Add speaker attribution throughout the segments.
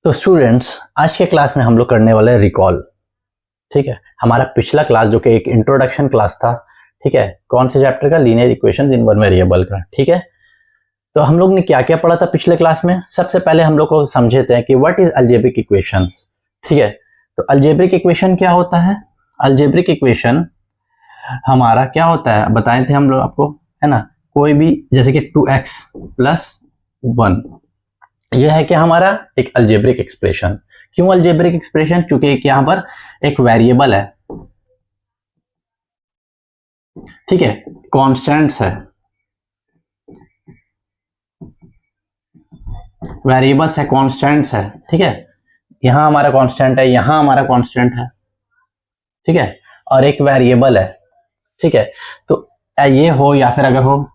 Speaker 1: तो स्टूडेंट्स, आज के क्लास में हम लोग करने वाले हैं रिकॉल। ठीक है, हमारा पिछला क्लास जो कि एक इंट्रोडक्शन क्लास था, ठीक है, कौन से चैप्टर का? Linear equation in one variable का। ठीक है, तो हम लोग ने क्या क्या पढ़ा था पिछले क्लास में? सबसे पहले हम लोग को समझे थे कि व्हाट इज अलजेब्रिक इक्वेशंस। ठीक है, तो अलजेब्रिक इक्वेशन क्या होता है? अलजेब्रिक इक्वेशन हमारा क्या होता है बताए थे हम लोग आपको, है ना। कोई भी जैसे कि 2x प्लस 1, यह है कि हमारा एक अलजेब्रिक एक्सप्रेशन। क्यों अलजेब्रिक एक्सप्रेशन? क्योंकि एक यहाँ पर एक वेरिएबल है, ठीक है, कॉन्स्टेंट्स है, वेरिएबल्स है, कॉन्स्टेंट्स है। ठीक है, यहाँ हमारा कांस्टेंट है, यहाँ हमारा कांस्टेंट है, ठीक है, और एक वेरिएबल है। ठीक है, तो ये हो या फिर अगर हो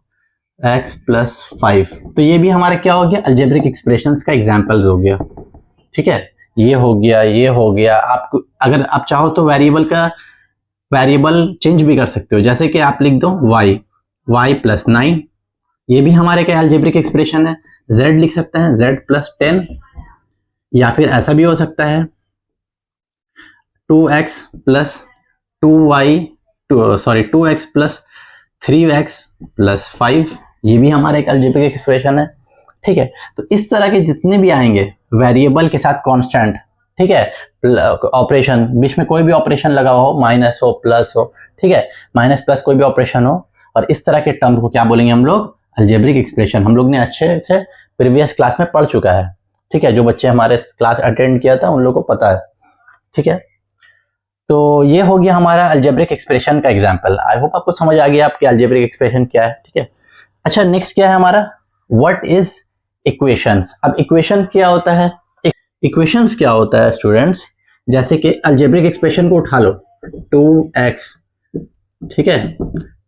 Speaker 1: x प्लस 5, तो ये भी हमारा क्या हो गया? अलजेब्रिक एक्सप्रेशंस का एग्जाम्पल हो गया। ठीक है, ये हो गया, ये हो गया। आप अगर आप चाहो तो वेरिएबल चेंज भी कर सकते हो, जैसे कि आप लिख दो y प्लस 9, ये भी हमारे क्या अलजेब्रिक एक्सप्रेशन है। z लिख सकते हैं, z प्लस 10, या फिर ऐसा भी हो सकता है 2x plus 2x plus 3x plus 5, ये भी हमारा एक अलजेब्रिक एक्सप्रेशन है। ठीक है, तो इस तरह के जितने भी आएंगे वेरिएबल के साथ कांस्टेंट, ठीक है, ऑपरेशन, बीच में कोई भी ऑपरेशन लगा हो, माइनस हो, प्लस हो, ठीक है, माइनस प्लस कोई भी ऑपरेशन हो, और इस तरह के टर्म को क्या बोलेंगे हम लोग? Algebraic expression. हम लोग ने अच्छे से प्रीवियस क्लास में पढ़ चुका है। ठीक है, जो बच्चे हमारे क्लास अटेंड किया था उन लोग को पता है। ठीक है, तो ये हो गया हमारा अलजेब्रिक एक्सप्रेशन का एग्जांपल। आई होप आपको समझ आ गया आपके अलजेब्रिक एक्सप्रेशन क्या है। ठीक है, अच्छा, नेक्स्ट क्या है हमारा? What is equations. अब इक्वेशन क्या होता है? इक्वेशंस क्या होता है स्टूडेंट्स? जैसे कि अलजेब्रिक एक्सप्रेशन को उठा लो, 2x, ठीक है,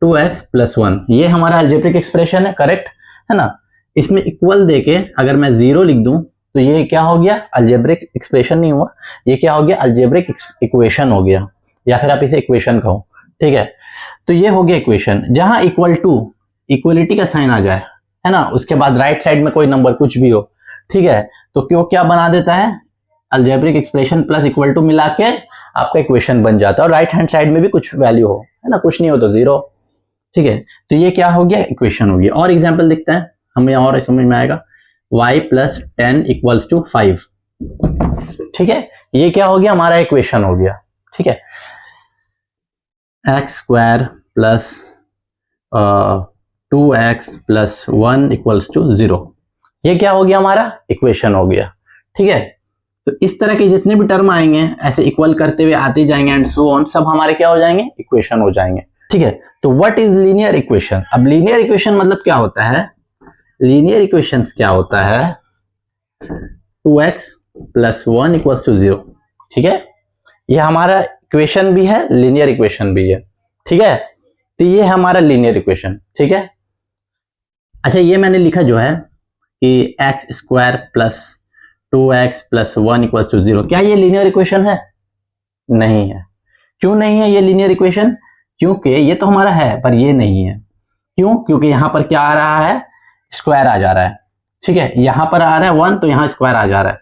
Speaker 1: 2x प्लस 1, ये हमारा अलजेब्रिक एक्सप्रेशन है, करेक्ट है ना। इसमें इक्वल देके अगर मैं 0 लिख दूं तो ये क्या हो गया? अलजेब्रिक एक्सप्रेशन नहीं हुआ, ये क्या हो गया? अलजेब्रिक इक्वेशन हो गया, या फिर आप इसे इक्वेशन कहो। ठीक है, तो ये हो गया इक्वेशन, जहां इक्वल टू, इक्वलिटी का साइन आ जाए, है ना, उसके बाद राइट साइड में कोई नंबर कुछ भी हो, ठीक है, तो क्यों क्या बना देता है? Algebraic expression plus equal to मिला के आपका इक्वेशन बन जाता है, और राइट हैंड साइड में भी कुछ वैल्यू हो, है ना, कुछ नहीं हो तो 0। ठीक है, तो ये क्या हो गया? इक्वेशन हो गया। और एग्जाम्पल देखते हैं, हमें और समझ में आएगा। y प्लस 10 इक्वल्स टू 5, ठीक है, ये क्या हो गया? हमारा इक्वेशन हो गया। ठीक है, X square plus 2x plus 1 equals to 0, ये क्या हो गया? हमारा इक्वेशन हो गया। ठीक है, तो इस तरह के जितने भी टर्म आएंगे ऐसे इक्वल करते हुए आते जाएंगे एंड सो ऑन, सब हमारे क्या हो जाएंगे? इक्वेशन हो जाएंगे। ठीक है, तो व्हाट इज लीनियर इक्वेशन? अब लीनियर इक्वेशन मतलब क्या होता है? लीनियर इक्वेशंस क्या होता है? 2x प्लस 1 इक्वल्स टू 0, ठीक है, ये हमारा इक्वेशन भी है, लीनियर इक्वेशन भी है। ठीक है, तो ये हमारा लीनियर इक्वेशन। ठीक है, अच्छा, ये मैंने लिखा जो है कि X square plus 2x plus 1 equals to 0, क्या ये लीनियर इक्वेशन है? नहीं है। क्यों नहीं है ये लीनियर इक्वेशन? क्योंकि ये तो हमारा है पर ये नहीं है। क्यों? क्योंकि यहां पर क्या आ रहा है? स्क्वायर आ जा रहा है। ठीक है, यहां पर आ रहा है 1 तो यहां स्क्वायर आ जा रहा है।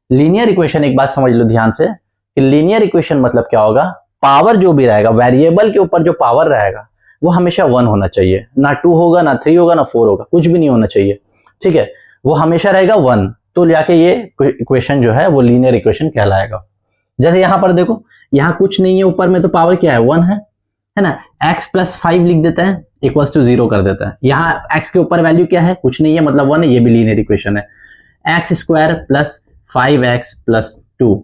Speaker 1: लीनियर इक्वेशन, एक बात समझ लो ध्यान से, कि लीनियर इक्वेशन मतलब क्या होगा? पावर जो भी रहेगा, वेरिएबल के ऊपर जो पावर रहेगा वो हमेशा 1 होना चाहिए, ना 2 होगा, ना 3 होगा, ना 4 होगा, कुछ भी नहीं होना चाहिए। ठीक है, वो हमेशा रहेगा 1, तो जाके ये इक्वेशन जो है वो लीनियर इक्वेशन कहलाएगा। जैसे यहां पर देखो, यहां कुछ नहीं है, ऊपर में तो पावर क्या है? 1 है ना। x प्लस 5 लिख देता है, इक्वल्स टू 0 कर देता है। यहाँ x के ऊपर वैल्यू क्या है? कुछ नहीं है, मतलब 1 है, ये भी लीनियर इक्वेशन है। X square plus 5x plus 2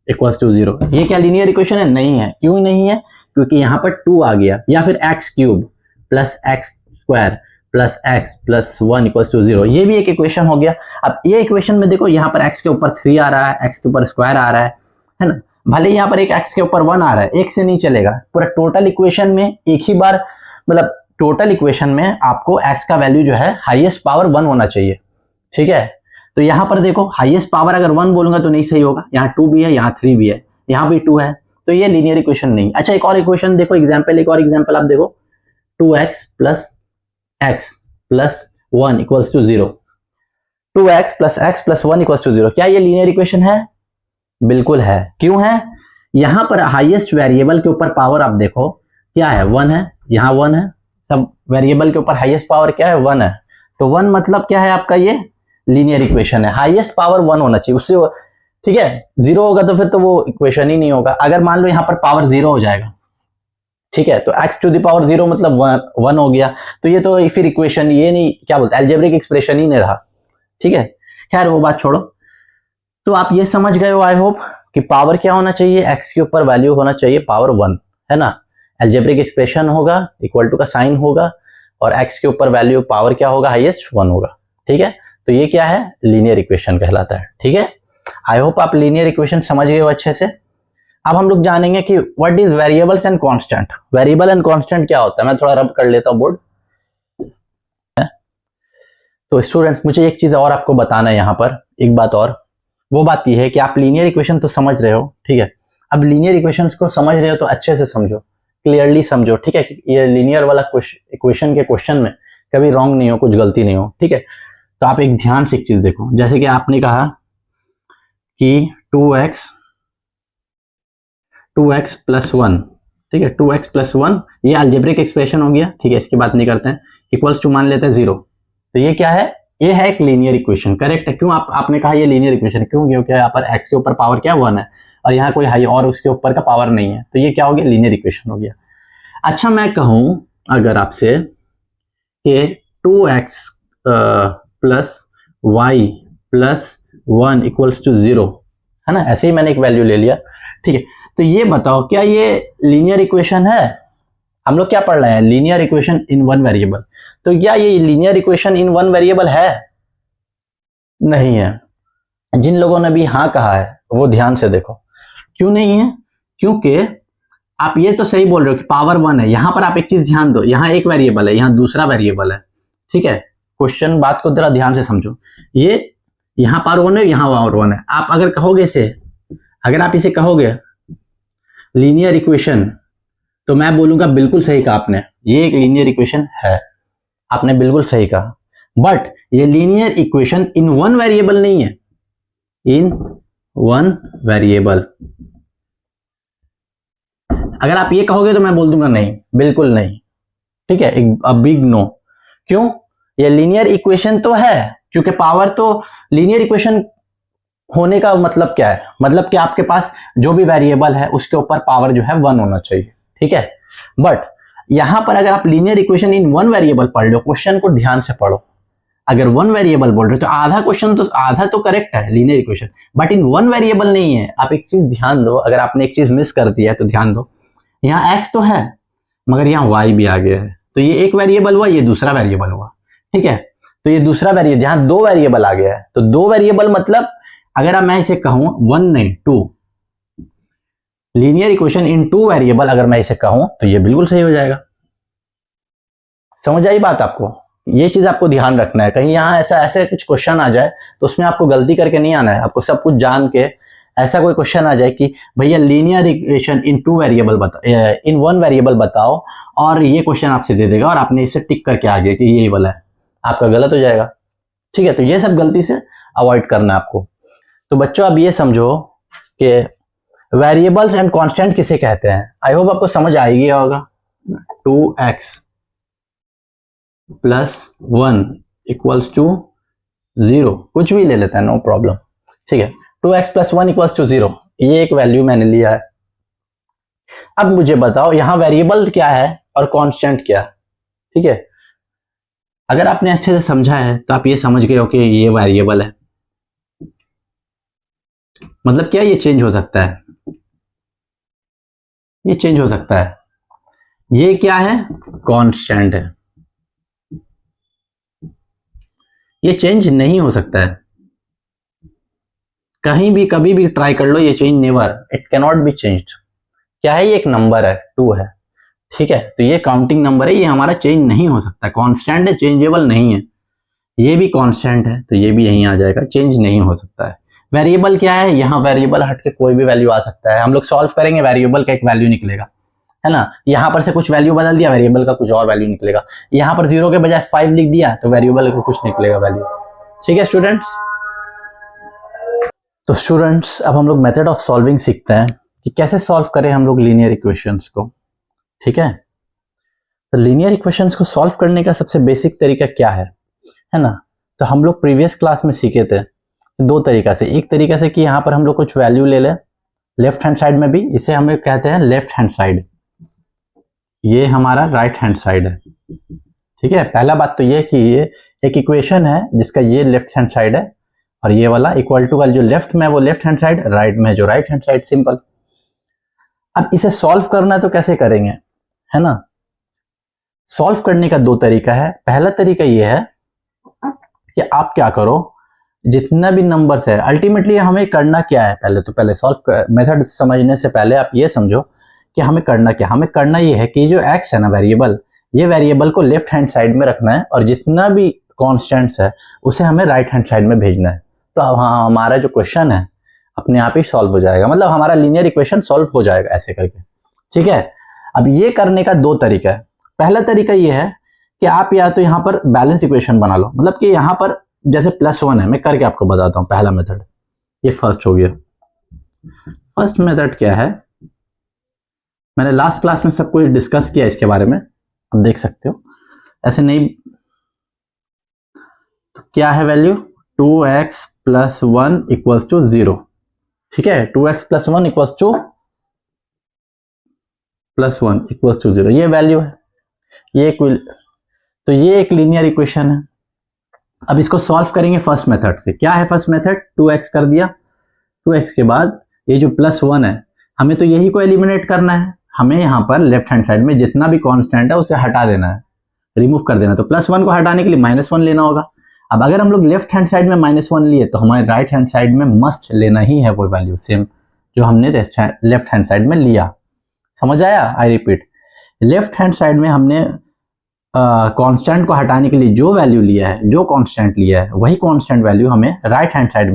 Speaker 1: equals to 0, ये क्या लीनियर इक्वेशन है? नहीं है। क्यों नहीं है? क्योंकि यहाँ पर 2 आ गया। या फिर x cube plus x square plus x plus 1 equals to 0, ये भी एक इक्वेशन हो गया। अब ये इक्वेशन में देखो, यहाँ पर x के ऊपर 3 आ रहा है, x के ऊपर स्क्वायर आ रहा है ना। भले यहाँ पर एक x के ऊपर 1 आ रहा है, एक से नहीं चलेगा, पूरा टोटल इक्वेशन में एक ही बार, मतलब टोटल इक्वेशन में आपको x का वैल्यू जो है हाईएस्ट पावर 1 होना चाहिए। ठीक है, तो यहां पर देखो, हाईएस्ट पावर अगर 1 बोलूंगा तो नहीं सही होगा, यहाँ 2 भी है, यहाँ 3 भी है, यहाँ भी 2 है, तो ये लीनियर इक्वेशन नहीं। अच्छा, एक और इक्वेशन देखो, एग्जाम्पल, एक और एग्जाम्पल आप देखो, 2x plus x plus 1 equals to 0, 2x + x + 1 = 0। क्या ये लीनियर इक्वेशन है? बिल्कुल है। क्यों है? यहां पर हाईएस्ट वेरिएबल के ऊपर पावर आप देखो क्या है, 1 है, यहाँ 1 है, सब वेरिएबल के ऊपर हाईएस्ट पावर क्या है, 1 है। तो 1 मतलब क्या है आपका, ये लीनियर इक्वेशन है। हाईएस्ट पावर 1 होना चाहिए उससे, ठीक है। 0 होगा तो फिर तो वो इक्वेशन ही नहीं होगा। अगर मान लो यहाँ पर पावर 0 हो जाएगा, ठीक है, तो x⁴ मतलब 1 हो गया, तो ये तो फिर इक्वेशन, ये नहीं, क्या बोलते हैं, अलजेब्रिक एक्सप्रेशन ही नहीं रहा, ठीक है। खैर वो बात छोड़ो। तो आप ये समझ गए हो आई होप कि पावर क्या होना चाहिए, x के ऊपर वैल्यू होना चाहिए पावर 1, है ना। अलजेब्रिक एक्सप्रेशन होगा, इक्वल टू का साइन होगा, और x के ऊपर वैल्यू पावर क्या होगा, हाईएस्ट 1 होगा, ठीक है। तो ये क्या है, लीनियर इक्वेशन कहलाता है, ठीक है। आई होप आप लीनियर इक्वेशन समझ गए हो अच्छे से। अब हम लोग जानेंगे कि what is variables and constant. Variable and constant क्या होता है, मैं थोड़ा रब कर लेता हूं बोर्ड। तो स्टूडेंट्स, मुझे एक चीज और आपको बताना है यहाँ पर, एक बात और। वो बात ये है कि आप लीनियर इक्वेशन तो समझ रहे हो, ठीक है। अब लीनियर इक्वेशंस को समझ रहे हो तो अच्छे से समझो, क्लियरली समझो, ठीक है। ये लीनियर वाला इक्वेशन के क्वेश्चन में कभी रॉन्ग नहीं हो, कुछ गलती नहीं हो, ठीक है। तो आप एक ध्यान से एक चीज देखो, जैसे कि आपने कहा कि 2x + 1, ठीक है, 2x + 1 ये अलजेब्रिक एक्सप्रेशन हो गया, ठीक है, इसकी बात नहीं करते हैं। इक्वल्स टू मान लेते हैं 0। तो ये क्या है, ये है एक लीनियर इक्वेशन, करेक्ट है। क्यों आपने कहा ये लीनियर इक्वेशन, क्यों? क्योंकि यहाँ पर x के ऊपर पावर क्या 1 है, और यहाँ कोई हाई और उसके ऊपर का पावर नहीं है, तो ये क्या हो गया, लीनियर इक्वेशन हो गया। अच्छा, मैं कहूं अगर आपसे कि 2x + y + 1 = 0, है ना, ऐसे ही मैंने एक वैल्यू ले लिया, ठीक है। तो ये बताओ क्या ये लीनियर इक्वेशन है? हम लोग क्या पढ़ रहे हैं, linear equation in one variable. तो क्या ये linear equation in one variable है? नहीं है। जिन लोगों ने भी हाँ कहा है वो ध्यान से देखो, क्यों नहीं है? क्योंकि आप ये तो सही बोल रहे हो कि पावर 1 है। यहां पर आप एक चीज ध्यान दो, यहाँ एक वेरिएबल है, यहाँ दूसरा वेरिएबल है, ठीक है। क्वेश्चन बात को जरा ध्यान से समझो। ये यहाँ पावर 1 है, यहाँ पावर 1 है। आप अगर कहोगे इसे, अगर आप इसे कहोगे लीनियर इक्वेशन, तो मैं बोलूंगा बिल्कुल सही कहा आपने, ये एक लीनियर इक्वेशन है, आपने बिल्कुल सही कहा। बट ये linear equation in one variable नहीं है, इन वन वेरिएबल। अगर आप ये कहोगे तो मैं बोल दूंगा नहीं, बिल्कुल नहीं, ठीक है, एक बिग नो। क्यों? ये लीनियर इक्वेशन तो है, क्योंकि पावर तो लीनियर इक्वेशन होने का मतलब क्या है, मतलब कि आपके पास जो भी वेरिएबल है उसके ऊपर पावर जो है 1 होना चाहिए, ठीक है। बट यहां पर अगर आप linear equation in one variable पढ़ लो, क्वेश्चन को ध्यान से पढ़ो। अगर वन वेरिएबल बोल रहे हो तो आधा क्वेश्चन तो आधा तो करेक्ट है linear equation, but in one variable नहीं है। आप एक चीज ध्यान दो, अगर आपने एक चीज मिस कर दिया है तो ध्यान दो, यहाँ x तो है मगर यहाँ y भी आ गया है, तो ये एक वेरिएबल हुआ, ये दूसरा वेरिएबल हुआ, ठीक है। तो ये दूसरा वेरिएबल, जहां दो वेरिएबल आ गया है, तो दो वेरिएबल मतलब अगर मैं इसे कहूं 1 नहीं 2, लीनियर इक्वेशन इन 2 वेरिएबल अगर मैं इसे कहूं तो ये बिल्कुल सही हो जाएगा। समझ आई बात आपको? ये चीज आपको ध्यान रखना है, कहीं यहाँ ऐसे कुछ क्वेश्चन आ जाए तो उसमें आपको गलती करके नहीं आना है, आपको सब कुछ जान के ऐसा कोई क्वेश्चन आ जाए कि भैया linear equation in 2 variable in 1 variable बताओ, और ये क्वेश्चन आपसे दे देगा और आपने इसे टिक करके आ गया कि ये वाला है, आपका गलत हो जाएगा, ठीक है। तो ये सब गलती से अवॉइड करना है आपको। तो बच्चों अब ये समझो कि वेरिएबल्स एंड कांस्टेंट किसे कहते हैं। आई होप आपको समझ आ गया होगा। 2x + 1 = 0, कुछ भी ले लेते हैं, नो प्रॉब्लम, ठीक है। 2x + 1 = 0, ये एक वैल्यू मैंने लिया है। अब मुझे बताओ यहाँ वेरिएबल क्या है और कांस्टेंट क्या है, ठीक है। अगर आपने अच्छे से समझा है तो आप ये समझ गए हो कि ये वेरिएबल है, मतलब क्या, ये चेंज हो सकता है, ये चेंज हो सकता है। ये क्या है, कांस्टेंट है, ये चेंज नहीं हो सकता है, कहीं भी कभी भी ट्राई कर लो, ये change never, it can not be changed. क्या है, ये एक नंबर है, 2 है, ठीक है। तो ये काउंटिंग नंबर है, ये हमारा चेंज नहीं हो सकता, कांस्टेंट है, चेंजेबल नहीं है। ये भी कांस्टेंट है तो ये भी यहीं आ जाएगा, चेंज नहीं हो सकता है। वेरिएबल क्या है, यहाँ वेरिएबल हट के कोई भी वैल्यू आ सकता है। हम लोग सॉल्व करेंगे, वेरिएबल का एक वैल्यू निकलेगा, है ना। यहाँ पर से कुछ वैल्यू बदल दिया, वेरिएबल का कुछ और वैल्यू निकलेगा। यहाँ पर 0 के बजाय 5 लिख दिया तो वेरिएबल का कुछ निकलेगा वैल्यू, ठीक है स्टूडेंट्स। तो स्टूडेंट्स अब हम लोग मेथड ऑफ सॉल्विंग सीखते हैं कि कैसे सॉल्व करें हम लोग लीनियर इक्वेशंस को। ठीक है, तो लीनियर इक्वेशंस को सॉल्व करने का सबसे बेसिक तरीका क्या है ना। तो हम लोग प्रीवियस क्लास में सीखे थे दो तरीका से। एक तरीका से कि यहाँ पर हम लोग कुछ वैल्यू ले लें लेफ्ट हैंड साइड में भी, इसे हम लोग कहते हैं लेफ्ट हैंड साइड, ये हमारा राइट हैंड साइड है। ठीक है, पहला बात तो ये कि ये एक इक्वेशन है जिसका ये लेफ्ट हैंड साइड है और ये वाला इक्वल टू वाला जो लेफ्ट में है वो लेफ्ट हैंड साइड, राइट में है जो राइट हैंड साइड। सिंपल। अब इसे सॉल्व करना है तो कैसे करेंगे, है ना। सॉल्व करने का दो तरीका है। पहला तरीका ये है कि आप क्या करो, जितना भी नंबर्स है, अल्टीमेटली हमें करना क्या है, पहले सॉल्व मेथड समझने से पहले आप ये समझो कि हमें करना क्या। हमें करना ये है कि जो x है ना वेरिएबल, ये वेरिएबल को लेफ्ट हैंड साइड में रखना है और जितना भी कॉन्स्टेंट्स है उसे हमें राइट हैंड साइड में भेजना है। तो अब हाँ, हमारा जो क्वेश्चन है अपने आप ही सॉल्व हो जाएगा, मतलब हमारा लीनियर इक्वेशन सॉल्व हो जाएगा ऐसे करके। ठीक है, अब ये करने का दो तरीका है। पहला तरीका ये है कि आप या तो यहाँ पर बैलेंस इक्वेशन बना लो, मतलब कि यहाँ पर जैसे +1 है, मैं करके आपको बताता हूँ। पहला मेथड ये फर्स्ट हो गया। फर्स्ट मेथड क्या है, मैंने लास्ट क्लास में सब कुछ डिस्कस किया इसके बारे में, आप देख सकते हो। ऐसे नहीं तो क्या है वैल्यू 2x + 1 = 0। ठीक है, 2x + 1 + 0 ये वैल्यू है। तो ये एक लीनियर इक्वेशन है। अब इसको सॉल्व करेंगे फर्स्ट मेथड से। क्या है फर्स्ट मेथड, 2x कर दिया, 2x के बाद ये जो +1 है हमें तो यही को एलिमिनेट करना है। हमें यहाँ पर लेफ्ट हैंड साइड में जितना भी कांस्टेंट है उसे हटा देना है, रिमूव कर देना है। तो +1 को हटाने के लिए -1 लेना होगा। अब अगर हम लोग लेफ्ट हैंड साइड में -1 लिए तो हमारे राइट हैंड साइड में मस्ट लेना ही है वो वैल्यू सेम जो हमने लेफ्ट हैंड साइड में लिया। समझ आया? I repeat, left hand side में हमने कांस्टेंट को हटाने के लिए जो वैल्यू लिया है, जो कांस्टेंट लिया है, वही कांस्टेंट वैल्यू हमें राइट हैंड साइड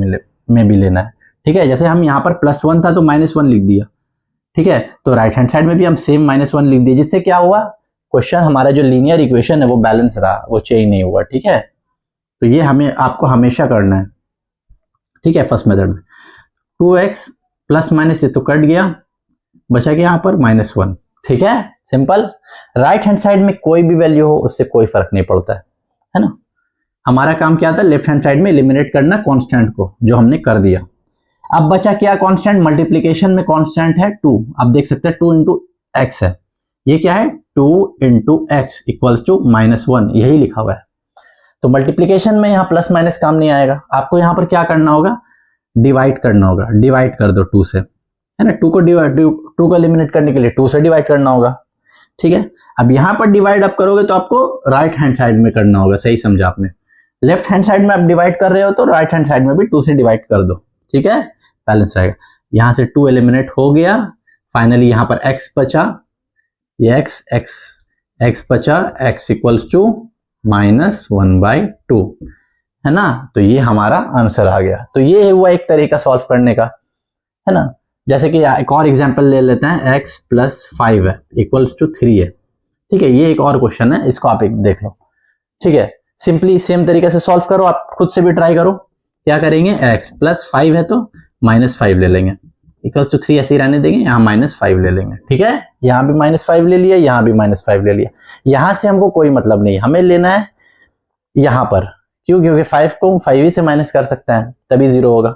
Speaker 1: में भी लेना है। ठीक है, जैसे हम यहाँ पर +1 था तो -1 लिख दिया। ठीक है, तो राइट हैंड साइड में भी हम सेम -1 लिख दिए, जिससे क्या हुआ, क्वेश्चन हमारा जो लीनियर इक्वेशन है वो बैलेंस रहा, वो चेंज नहीं हुआ। ठीक है, तो ये हमें आपको हमेशा करना है। ठीक है, फर्स्ट मेथड में 2x + ये तो कट गया, बचा गया यहाँ पर -1। ठीक है, सिंपल। राइट हैंड साइड में कोई भी वैल्यू हो उससे कोई फर्क नहीं पड़ता है ना। हमारा काम क्या था, लेफ्ट हैंड साइड में एलिमिनेट करना कांस्टेंट को, जो हमने कर दिया। अब बचा क्या कांस्टेंट, मल्टीप्लिकेशन में कांस्टेंट है 2। आप देख सकते हैं 2 × x है, ये क्या है 2 × x = -1, यही लिखा हुआ है। तो मल्टीप्लिकेशन में यहाँ प्लस माइनस काम नहीं आएगा। आपको यहाँ पर क्या करना होगा, डिवाइड करना होगा। डिवाइड कर दो 2 से, है ना। 2 को एलिमिनेट करने के लिए 2 से डिवाइड करना होगा। ठीक है, अब यहाँ पर डिवाइड आप करोगे तो आपको राइट हैंड साइड में करना होगा। सही समझा आपने, लेफ्ट हैंड साइड में आप डिवाइड कर रहे हो तो राइट हैंड साइड में भी 2 से डिवाइड कर दो। ठीक है, बैलेंस रहेगा। यहाँ से 2 एलिमिनेट हो गया, फाइनली यहाँ पर x बचा, ये x बचा, x = -1/2, है ना। तो ये हमारा आंसर आ गया। तो ये हुआ एक तरीका सॉल्व करने का, है ना। जैसे कि एक और एग्जांपल ले लेते हैं, x + 5 है = 3 है। ठीक है, ये एक और क्वेश्चन है, इसको आप एक देख लो। ठीक है, सिंपली सेम तरीके से सॉल्व करो, आप खुद से भी ट्राई करो। क्या करेंगे, x + 5 है तो -5 ले लेंगे, =3 ऐसे ही रहने देंगे, यहाँ -5 ले लेंगे। ठीक है, यहाँ भी -5 ले लिया, यहाँ भी -5 ले लिया। यहाँ से हमको कोई मतलब नहीं, हमें लेना है यहाँ पर। क्यों, क्योंकि 5 को 5 ही से माइनस कर सकते हैं तभी 0 होगा।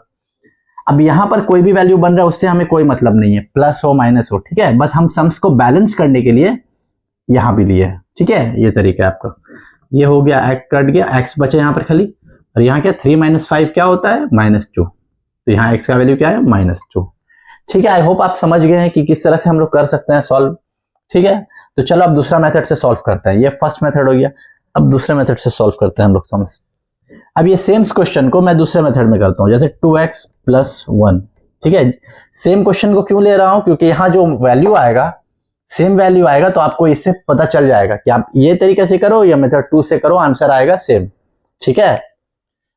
Speaker 1: अब यहाँ पर कोई भी वैल्यू बन रहा है उससे हमें कोई मतलब नहीं है, प्लस हो माइनस हो। ठीक है, बस हम सम्स को बैलेंस करने के लिए यहाँ भी लिए है। ठीक है, ये तरीका है आपका। ये हो गया, x कट गया, x बचे यहाँ पर खाली, और यहाँ क्या 3 - 5 क्या होता है, -2। तो यहाँ x का वैल्यू क्या है, -2। ठीक है, आई होप आप समझ गए हैं कि किस तरह से हम लोग कर सकते हैं सॉल्व। ठीक है, तो चलो अब दूसरा मेथड से सॉल्व करते हैं। ये फर्स्ट मेथड हो गया, अब दूसरे मेथड से सॉल्व करते हैं हम लोग समझ। अब ये सेम क्वेश्चन को मैं दूसरे मेथड में करता हूँ, जैसे 2x + 1। ठीक है, सेम क्वेश्चन को क्यों ले रहा हूँ, क्योंकि यहाँ जो वैल्यू आएगा सेम वैल्यू आएगा, तो आपको इससे पता चल जाएगा कि आप ये तरीके से करो या मेथड 2 से करो, आंसर आएगा सेम। ठीक है,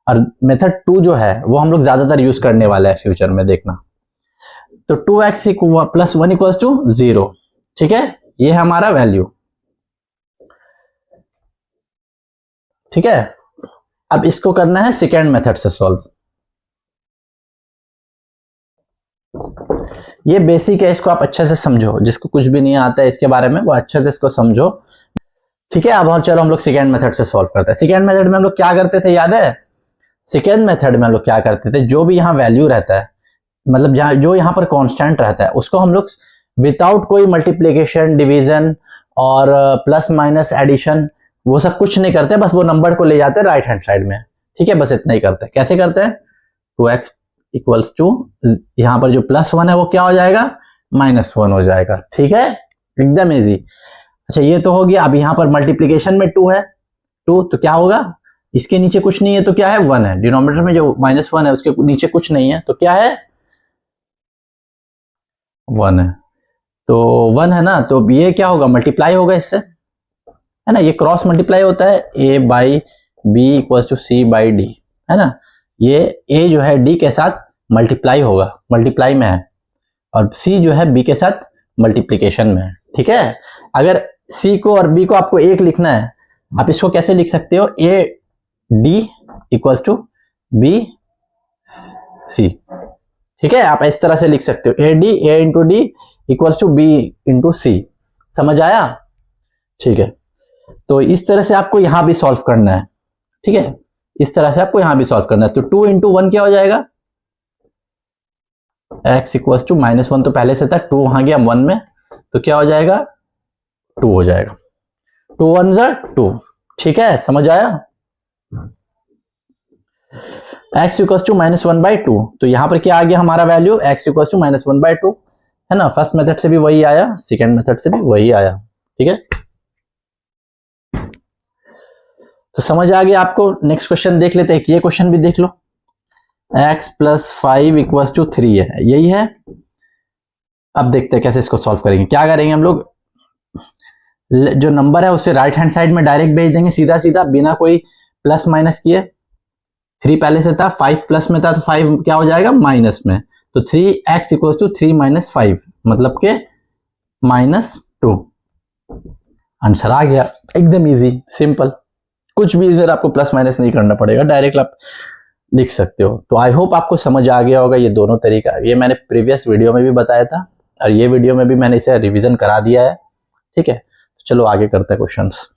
Speaker 1: और मेथड 2 जो है वो हम लोग ज्यादातर यूज करने वाले हैं फ्यूचर में, देखना। तो 2x + 1 = 0। ठीक है, ये है हमारा वैल्यू। ठीक है, अब इसको करना है सेकेंड मेथड से सॉल्व। ये बेसिक है, इसको आप अच्छे से समझो, जिसको कुछ भी नहीं आता है इसके बारे में वो अच्छे से इसको समझो, ठीक है। अब चलो हम लोग सेकेंड मेथड से सॉल्व करते हैं। सेकेंड मेथड में हम लोग क्या करते थे याद है? सेकेंड मेथड में हम लोग क्या करते थे, जो भी यहाँ वैल्यू रहता है, मतलब जो यहाँ पर कांस्टेंट रहता है, उसको हम लोग विदाउट कोई मल्टीप्लिकेशन, डिवीजन और प्लस माइनस एडिशन, वो सब कुछ नहीं करते, बस वो नंबर को ले जाते हैं राइट हैंड साइड में, ठीक है। बस इतना ही करते हैं। कैसे करते हैं? 2x इक्वल्स टू, यहाँ पर जो +1 है वो क्या हो जाएगा? -1 हो जाएगा, ठीक है, एकदम इजी। अच्छा ये तो हो गया। अब यहाँ पर मल्टीप्लीकेशन में 2 है, 2 तो क्या होगा? इसके नीचे कुछ नहीं है तो क्या है? 1 है। डिनोमिनेटर में जो -1 है उसके नीचे कुछ नहीं है तो क्या है? 1 है। तो 1 है ना, तो ये क्या होगा? मल्टीप्लाई होगा इससे, है ना। ये क्रॉस मल्टीप्लाई होता है, a by b equals to c by d, है ना। ये a जो है d के साथ मल्टीप्लाई होगा, मल्टीप्लाई में है, और c जो है b के साथ मल्टीप्लिकेशन में है, ठीक है। अगर c को और b को आपको एक लिखना है, आप इसको कैसे लिख सकते हो? a d equals to b c, ठीक है। आप इस तरह से लिख सकते हो, a into D equals to b into C. समझ आया? ठीक है। तो इस तरह से आपको यहां भी सॉल्व करना है, ठीक है। इस तरह से आपको यहां भी सॉल्व करना है। तो 2 इंटू 1 क्या हो जाएगा? x इक्वल्स टू -1 तो पहले से था, 2 वहां गया 1 में, तो क्या हो जाएगा? 2 हो जाएगा। 2 1 ज़ा 2, ठीक है। समझ आया? x इक्वल्स टू -1/2, तो यहां पर क्या आ गया हमारा वैल्यू? x इक्वल्स टू -1/2, है ना। फर्स्ट मेथड से भी वही आया, सेकेंड मेथड से भी वही आया, ठीक है। तो समझ आ गया आपको? नेक्स्ट क्वेश्चन देख लेते हैं। ये क्वेश्चन भी देख लो। x + 5 इक्वल्स टू 3 है, यही है। अब देखते हैं कैसे इसको सॉल्व करेंगे। क्या करेंगे हम लोग? जो नंबर है उसे राइट हैंड साइड में डायरेक्ट भेज देंगे, सीधा सीधा, बिना कोई प्लस माइनस किए। 3 पहले से था, 5 प्लस में था, तो 5 क्या हो जाएगा? माइनस में। तो 3x इक्वल्स टू 3 - 5, मतलब के -2। आंसर आ गया, एकदम इजी, सिंपल। कुछ भी इधर आपको प्लस माइनस नहीं करना पड़ेगा, डायरेक्ट आप लिख सकते हो। तो आई होप आपको समझ आ गया होगा ये दोनों तरीका। ये मैंने प्रीवियस वीडियो में भी बताया था, और ये वीडियो में भी मैंने इसे रिवीजन करा दिया है, ठीक है। तो चलो आगे करते हैं क्वेश्चंस।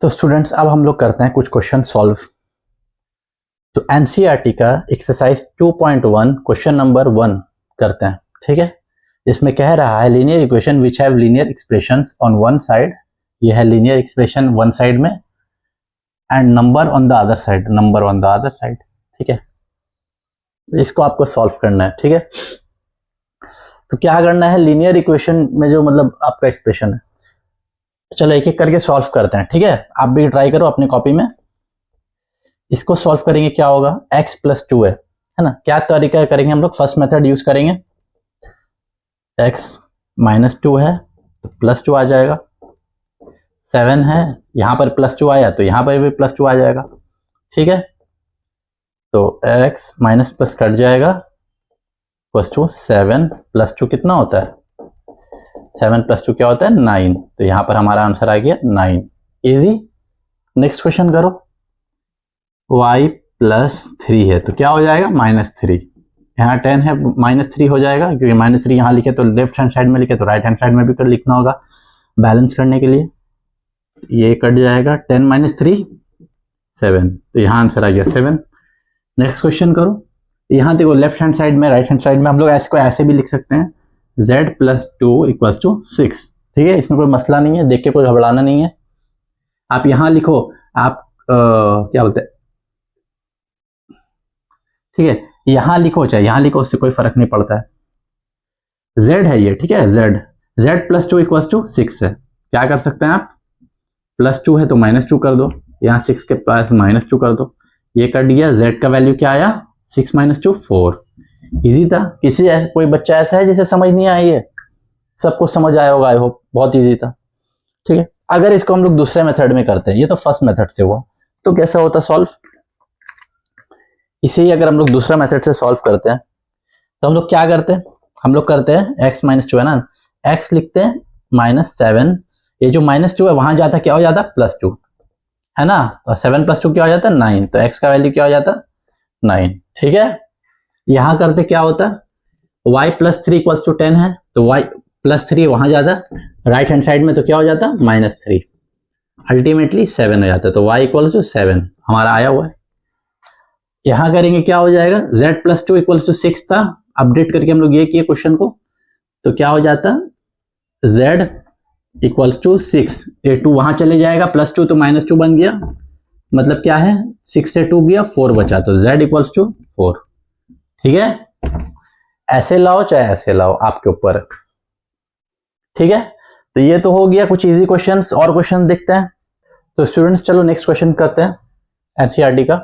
Speaker 1: तो स्टूडेंट्स अब हम लोग करते हैं कुछ क्वेश्चन सॉल्व। तो एनसीईआरटी का एक्सरसाइज 2.1 क्वेश्चन नंबर 1 करते हैं, ठीक है। इसमें कह रहा है linear equation which have linear expressions on one side, ये है लीनियर एक्सप्रेशन वन साइड में, and number on the other side, number on the other side, ठीक है। इसको आपको सॉल्व करना है, ठीक है। तो क्या करना है? लीनियर इक्वेशन में जो मतलब आपका एक्सप्रेशन है, चलो एक एक करके सॉल्व करते हैं, ठीक है। आप भी ट्राई करो अपनी कॉपी में। इसको सॉल्व करेंगे, क्या होगा? x + 2 है ना। क्या तरीका करेंगे हम लोग? फर्स्ट मेथड यूज करेंगे। x -2 है तो +2 आ जाएगा। 7 है, यहां पर +2 आया तो यहां पर भी +2 आ जाएगा, ठीक है। तो x माइनस प्लस कट जाएगा, +2, 7 + 2 कितना होता है? 7 + 2 क्या होता है? 9। तो यहां पर हमारा आंसर आ गया 9। इजी। नेक्स्ट क्वेश्चन करो। y + 3 है तो क्या हो जाएगा? -3। यहाँ 10 है, -3 हो जाएगा, क्योंकि -3 यहाँ लिखे तो लेफ्ट हैंड साइड में लिखे तो राइट हैंड साइड में भी कर लिखना होगा बैलेंस करने के लिए। ये कट जाएगा, 10 - 3 7, तो यहाँ आंसर आ गया 7। नेक्स्ट क्वेश्चन करो। यहाँ देखो लेफ्ट हैंड साइड में, राइट हैंड साइड में हम लोग ऐसे को ऐसे भी लिख सकते हैं, z + 2 = 6, ठीक है। इसमें कोई मसला नहीं है, देख के कोई घबराना नहीं है। आप यहाँ लिखो, आप क्या बोलते हैं, ठीक है, यहां लिखो चाहे यहां लिखो, उससे कोई फर्क नहीं पड़ता है। z है ये, ठीक है, z + 2 = 6 है। क्या कर सकते हैं आप? +2 है तो -2 कर दो, यहाँ 6 के पास -2 कर दो, ये कर दिया। z का वैल्यू क्या आया? 6 - 2 4। इजी था। कोई बच्चा ऐसा है जिसे समझ नहीं आई है? सबको समझ आया होगा, आई होप। बहुत इजी था, ठीक है। अगर इसको हम लोग दूसरे मेथड में करते हैं, ये तो फर्स्ट मेथड से हुआ, तो कैसा होता सॉल्व? इसे ही अगर हम लोग दूसरा मेथड से सॉल्व करते हैं तो हम लोग क्या करते हैं? हम लोग करते हैं x - 2 है ना, x लिखते हैं -7, ये जो -2 है वहां जाता क्या हो जाता? +2, है ना। तो 7+2 क्या हो जाता है 9, तो x का वैल्यू क्या हो जाता है 9। ठीक है, यहां करते क्या होता है y+3 = 10 है, तो y+3 वहां जाता, राइट हैंड साइड में तो क्या हो जाता -3, अल्टीमेटली 7 हो जाता है, तो y = 7 हमारा आया हुआ है। यहां करेंगे क्या हो जाएगा z+2 = 6 था, अपडेट करके हम लोग ये किए क्वेश्चन को, तो क्या हो जाता z = 6, ये 2 वहां चले जाएगा, +2 तो -2 बन गया, मतलब क्या है 6 से 2 गया 4 बचा, तो z = 4। ठीक है, ऐसे लाओ चाहे ऐसे लाओ आपके ऊपर। ठीक है, तो ये तो हो गया कुछ इजी क्वेश्चंस, और क्वेश्चन देखते हैं। तो स्टूडेंट्स चलो नेक्स्ट क्वेश्चन करते हैं एनसीईआरटी का।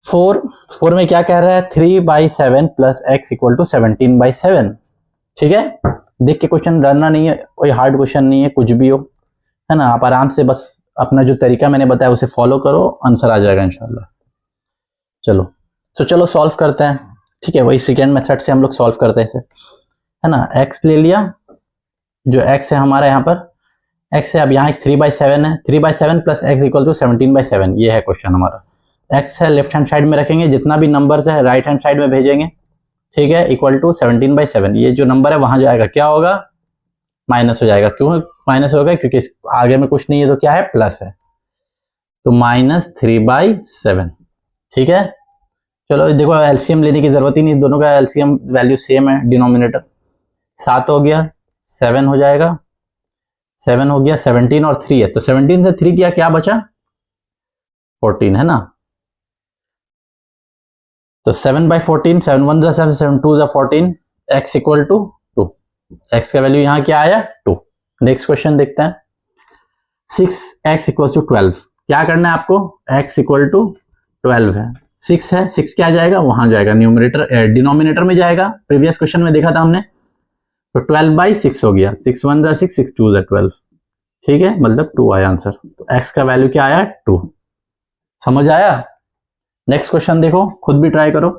Speaker 1: 4 में क्या कह रहा है 3/7 + x = 17/7। ठीक है, देख के क्वेश्चन डरना नहीं है, कोई हार्ड क्वेश्चन नहीं है, कुछ भी हो, है ना, आप आराम से बस अपना जो तरीका मैंने बताया उसे फॉलो करो, आंसर आ जाएगा इंशाल्लाह। चलो तो चलो सॉल्व करते हैं। ठीक है, वही सेकेंड मेथड से हम लोग सॉल्व करते हैं इसे, है ना। x ले लिया, जो x है हमारा यहाँ पर x है, अब यहाँ 3/7 है, 3/7 + x = 17/7, ये है क्वेश्चन हमारा। x है लेफ्ट हैंड साइड में रखेंगे, जितना भी नंबर्स है राइट हैंड साइड में भेजेंगे। ठीक है, = 17/7, ये जो नंबर है वहां जाएगा, क्या होगा माइनस हो जाएगा। क्यों माइनस होगा, क्योंकि आगे में कुछ नहीं है तो क्या है प्लस है, तो -3/7। ठीक है, चलो देखो एलसीएम लेने की जरूरत ही नहीं, दोनों का एलसीएम वैल्यू सेम है, डिनोमिनेटर 7 हो गया 7 हो जाएगा, 7 हो गया 17 और 3 है, तो 17 से 3 किया क्या बचा 14, है ना। तो 7/14, 7 1 7 7 2 14, x = 2, x का वैल्यू यहाँ क्या आया 2। नेक्स्ट क्वेश्चन देखते हैं, 6x = 12, क्या करना है आपको, x = 12 है, 6 है, 6 क्या जाएगा वहां जाएगा, न्यूमरेटर डिनोमिनेटर में जाएगा, प्रीवियस क्वेश्चन में देखा था हमने, तो 12/6 हो गया, 6 1 6 6 2 12। ठीक है, मतलब 2 आया आंसर, तो x का वैल्यू क्या आया 2। समझ आया। नेक्स्ट क्वेश्चन देखो, खुद भी ट्राई करो,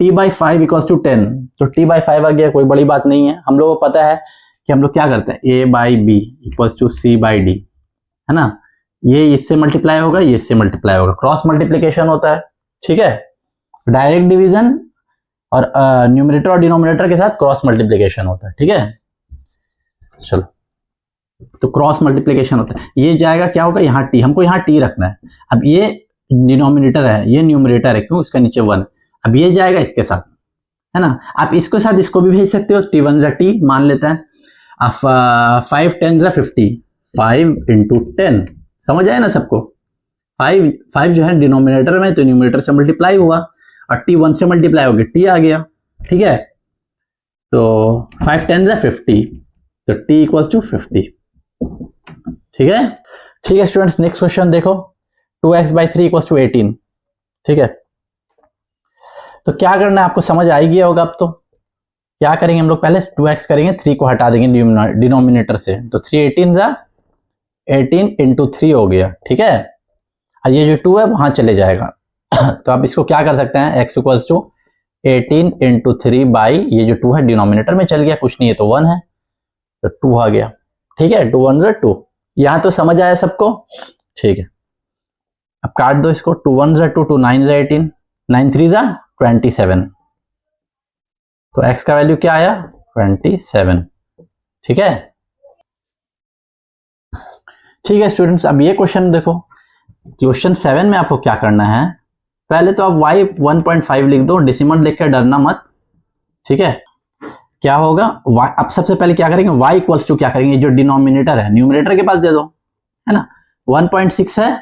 Speaker 1: t/5 = 10, तो t/5 आ गया, कोई बड़ी बात नहीं है, हम लोगों को पता है कि हम लोग क्या करते हैं a/b = c/d, है ना, ये इससे मल्टीप्लाई होगा, ये इससे मल्टीप्लाई होगा, क्रॉस मल्टीप्लीकेशन होता है। ठीक है, डायरेक्ट डिवीजन और न्यूमरेटर और डिनोमिनेटर के साथ क्रॉस मल्टीप्लीकेशन होता है। ठीक है, चलो तो क्रॉस मल्टीप्लीकेशन होता है, ये जाएगा क्या होगा यहाँ t, हमको यहाँ t रखना है, अब ये डिनोमिनेटर है ये न्यूमरेटर है, क्यों इसका नीचे 1, अब ये जाएगा इसके साथ, है ना, आप इसके साथ इसको भी भेज सकते हो, t1 = t मान लेता है, अब 5 10 = 50, 5 × 10, समझ आया ना सबको, 5 जो है डिनोमिनेटर में, तो न्यूमरेटर से मल्टीप्लाई हुआ और t1 से मल्टीप्लाई हो गया, t आ गया। ठीक है, तो 5 10 = 50, तो t = 50। ठीक है, ठीक है स्टूडेंट्स, नेक्स्ट क्वेश्चन देखो, 2x/3 = 18। ठीक है, तो क्या करना है आपको समझ आ गया होगा अब, तो क्या करेंगे हम लोग, पहले 2x करेंगे, 3 को हटा देंगे डिनोमिनेटर से, तो 3 18 × 3 हो गया। ठीक है, और ये जो 2 है वहां चले जाएगा तो आप इसको क्या कर सकते हैं, x = 18 × 3 ये जो 2 है डिनोमिनेटर में चल गया, कुछ नहीं है तो 1 है, तो 2 आ गया। ठीक है, 2 1 2, यहां तो समझ आया सबको। ठीक है, अब काट दो इसको, 2 1 2, 2 9 18, 9 3 27, तो x का वैल्यू क्या आया 27। ठीक है, ठीक है स्टूडेंट्स, अब ये क्वेश्चन देखो, क्वेश्चन 7 में आपको क्या करना है, पहले तो आप y 1.5 लिख दो, डेसिमल लिख कर डरना मत। ठीक है, क्या होगा y, अब सबसे पहले क्या करेंगे y = क्या करेंगे, जो डिनोमिनेटर है न्यूमरेटर के पास दे दो, है ना, 1.6 है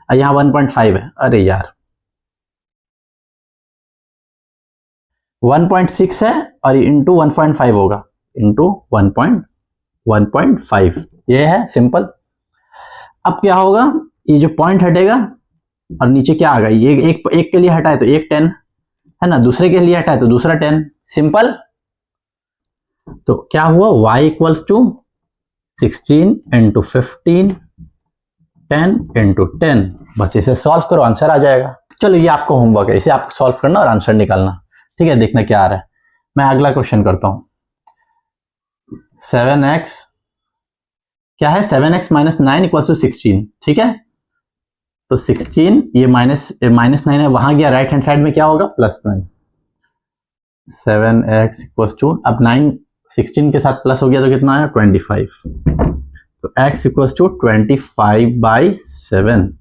Speaker 1: और यहाँ 1.5 है, अरे यार 1.6 है और इंटू 1.5 होगा, इंटू 1.5, ये है सिंपल। अब क्या होगा, ये जो पॉइंट हटेगा और नीचे क्या आ गया, ये एक के लिए हटाए तो एक 10, है ना, दूसरे के लिए हटाए तो दूसरा 10, सिंपल। तो क्या हुआ y = 16 × 15 10 × 10, बस इसे सॉल्व करो आंसर आ जाएगा। चलो ये आपको होमवर्क है, इसे आपको सॉल्व करना और आंसर निकालना। ठीक है, देखना क्या आ रहा है। मैं अगला क्वेश्चन करता हूं, 7x क्या है 7x माइनस 9 इक्वल टू 16, ठीक है। तो 16 ये माइनस 9 है, वहां गया, राइट हैंड साइड में क्या होगा +9। 7x इक्वल टू, अब 9 16 के साथ प्लस हो गया तो कितना आया 25, तो x इक्वल टू 25/7,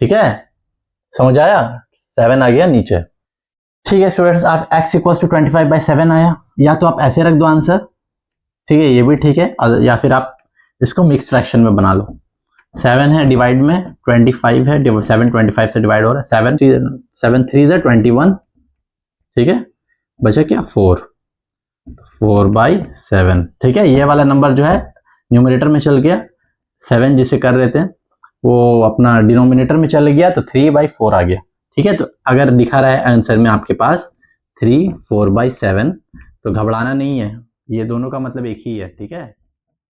Speaker 1: ठीक है, समझ आया, 7 आ गया नीचे। ठीक है स्टूडेंट्स, आप x इक्वल टू 25/7 आया, या तो आप ऐसे रख दो आंसर, ठीक है, ये भी ठीक है, या फिर आप इसको मिक्स फ्रैक्शन में बना लो। 7 है डिवाइड में 25 है, 7 25 से डिवाइड हो रहा है, 7 3 से 21, ठीक है, बचा क्या 4/7, ठीक है। ये वाला नंबर जो है न्यूमरेटर में चल गया, 7 जिसे कर रहे थे वो अपना डिनोमिनेटर में चल गया, तो 3/4 आ गया, ठीक है। तो अगर दिखा रहा है आंसर में आपके पास 3 4/7, तो घबराना नहीं है, ये दोनों का मतलब एक ही है, ठीक है।